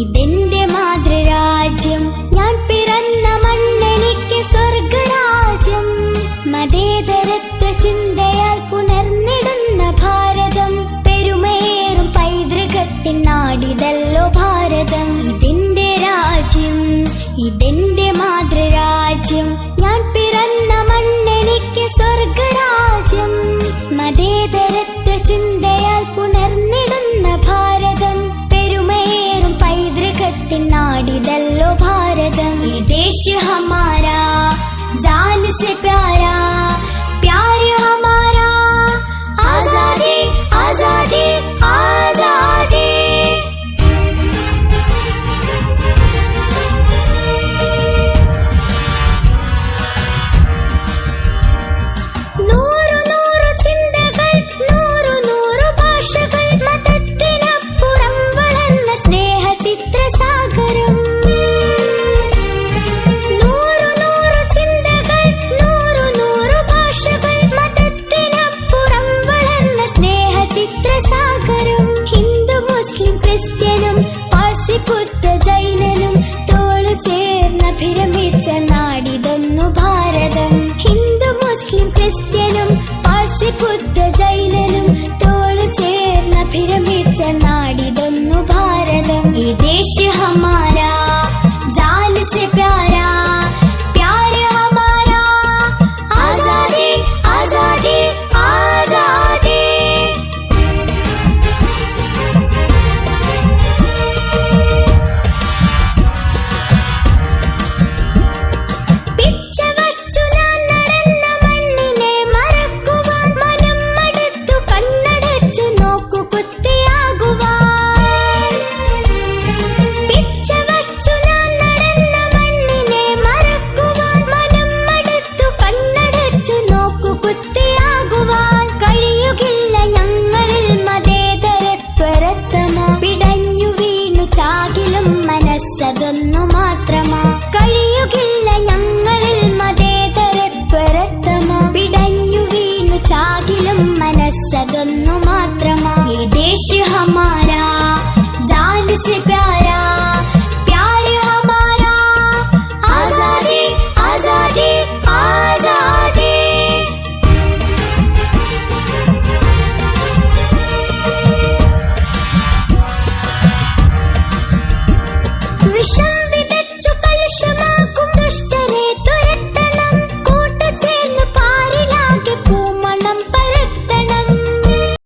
ഇതെന്റെ മാതൃരാജ്യം, ഞാൻ പിറന്ന മണ്ണെനിക്ക് സ്വർഗരാജ്യം. മതേതരത്വ ചിന്തയാൽ പുണർന്നിടുന്ന ഭാരതം, പെരുമയേറും പൈതൃകത്തിൻ നാടിതല്ലോ ഭാരതം. ഇതെന്റെ രാജ്യം, ഇതെന്റെ മാതൃരാജ്യം, ഞാൻ പിറന്ന മണ്ണെനിക്ക് സ്വർഗരാജ്യം. മതേതരത്വ ചിന്തയാൽ പുണർന്നിടുന്ന ഭാരതം, പെരുമയേറും പൈതൃകത്തിൻ നാടിതല്ലോ ഭാരതം. ഈ ദേശ ഹമാരാ, जान से प्यारा, प्यार हमारा, आजादी आजादी आजादी. നൂറു നൂറു ചിന്തകൾ, നൂറു നൂറു ഭാഷകൾ, മതത്തിനപ്പുറം വളർന്ന സ്നേഹ ചിത്രസാഗരം. ഹിന്ദു മുസ്ലിം ക്രിസ്ത്യനും പാഴ്സി ബുദ്ധ ജൈനനും തോളു ചേർന്നഭിരമിച്ച നാടിതൊന്നു ഭാരതം. ഹിന്ദു മുസ്ലിം ക്രിസ്ത്യനും പാഴ്സി ബുദ്ധ ജൈനനും തോളു ചേർന്നഭിരമിച്ച നാടിതൊന്നു ഭാരതം. ഈ ദേശ ഹമാരാ, ജാൻ സെ പ്യാരാ, പ്യാർ ഹമാരാ, ആസാദി ആസാദി ആസാദി. അതൊന്നു മാത്രമാ കഴിയുകില്ല ഞങ്ങളിൽ മതേതരത്വരത്തമാ. പിടഞ്ഞു വീണു ചാകിലും മനസ്സതൊന്നു മാത്രമാ. ഈ ദേശ ഹമാരാ, ജാൻ സെ പ്യാരാ, പ്യാർ ഹമാരാ, ആസാദി ആസാദി ആസാദി. വിശ്വ